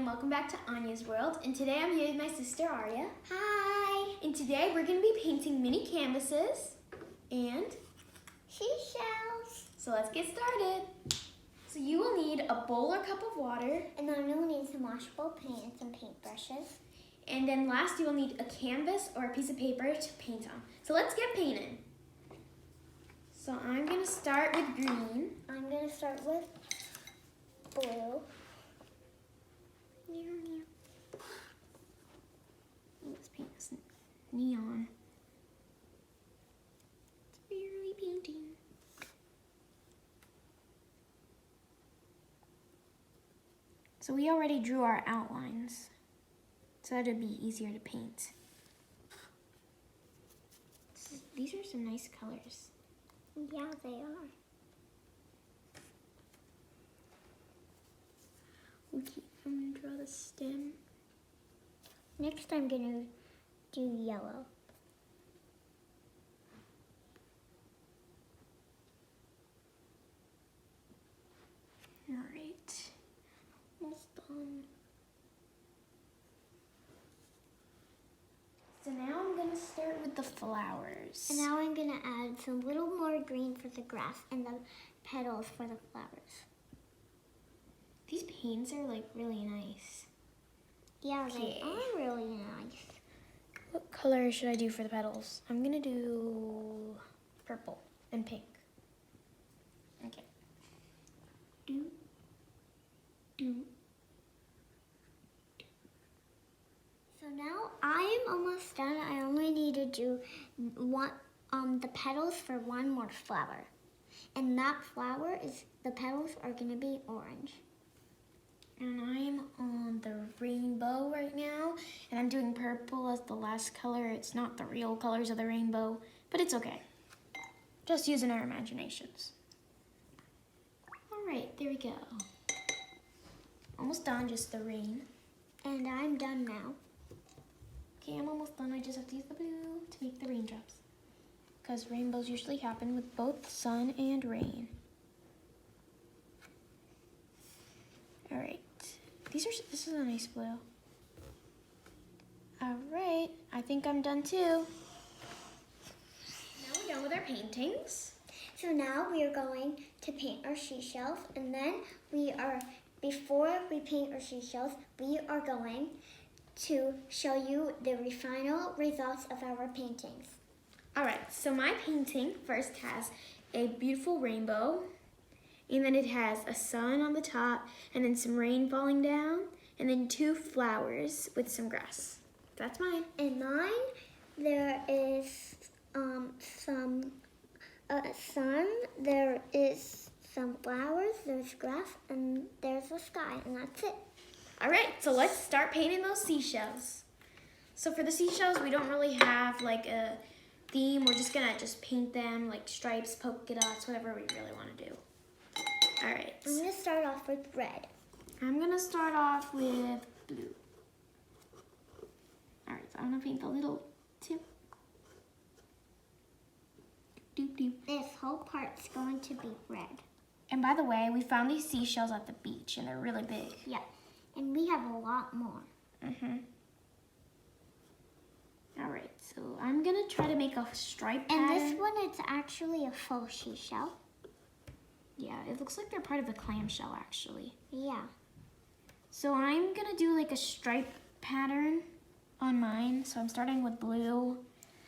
welcome back to Anya's World. And today I'm here with my sister Aria. Hi! And today we're going to be painting mini canvases and seashells. So let's get started. So you will need a bowl or cup of water. And then you'll need some washable paint and some paintbrushes. And then last you will need a canvas or a piece of paper to paint on. So let's get painting. So I'm going to start with green. I'm going to start with blue. Let's paint this neon. It's barely painting. So we already drew our outlines, so that would be easier to paint. These are some nice colors. Yeah, they are. Okay, I'm gonna draw the stem. Next I'm gonna do yellow. Alright, almost done. So now I'm gonna start with the flowers. And now I'm gonna add some little more green for the grass and the petals for the flowers. These paints are like really nice. Yeah, Okay. they are really nice. What color should I do for the petals? I'm gonna do purple and pink. Okay. So now I am almost done. I only need to do the petals for one more flower. And that flower the petals are gonna be orange. And I'm on the rainbow right now, and I'm doing purple as the last color. It's not the real colors of the rainbow, but it's okay. Just using our imaginations. All right, there we go. Almost done, just the rain. And I'm done now. Okay, I'm almost done. I just have to use the blue to make the raindrops, because rainbows usually happen with both sun and rain. All right. This is a nice blue. All right, I think I'm done too. Now we're done with our paintings. So now we are going to paint our seashells, and then before we paint our seashells, we are going to show you the final results of our paintings. All right, so my painting first has a beautiful rainbow, and then it has a sun on the top, and then some rain falling down, and then two flowers with some grass. That's mine. In mine, there is some sun, there is some flowers, there's grass, and there's a sky, and that's it. All right, so let's start painting those seashells. So for the seashells, we don't really have like a theme. We're just gonna paint them like stripes, polka dots, whatever we really want to do. All right. I'm gonna start off with red. I'm gonna start off with blue. All right, so I'm gonna paint the little tip. Doop, doop. This whole part's going to be red. And by the way, we found these seashells at the beach, and they're really big. Yeah, and we have a lot more. All right, so I'm gonna try to make a stripe pattern. And this one, it's actually a faux seashell. Yeah, it looks like they're part of the clamshell, actually. Yeah. So I'm gonna do like a stripe pattern on mine. So I'm starting with blue,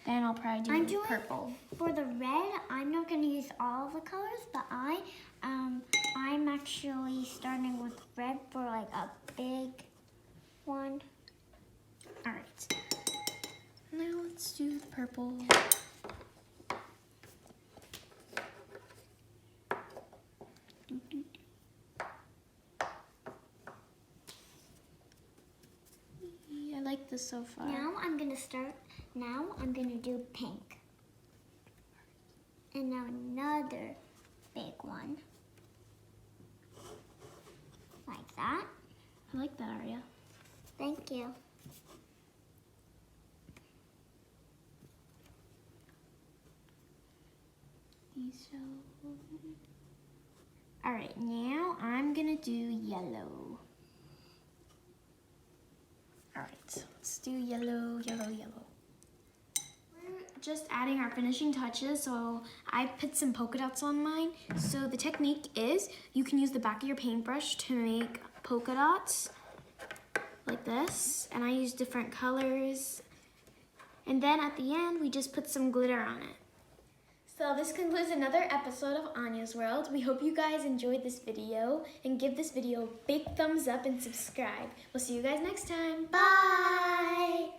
then I'll probably do purple. For the red, I'm not gonna use all of the colors, but I'm actually starting with red for like a big one. All right. Now let's do the purple. I like this so far. Now I'm gonna do pink. And now another big one. Like that. I like that, Aria. Thank you. All right, now I'm gonna do yellow. do yellow, yellow, yellow. We're just adding our finishing touches, so I put some polka dots on mine. So the technique is you can use the back of your paintbrush to make polka dots like this, and I use different colors. And then at the end, we just put some glitter on it. So this concludes another episode of Anya's World. We hope you guys enjoyed this video, and give this video a big thumbs up and subscribe. We'll see you guys next time. Bye!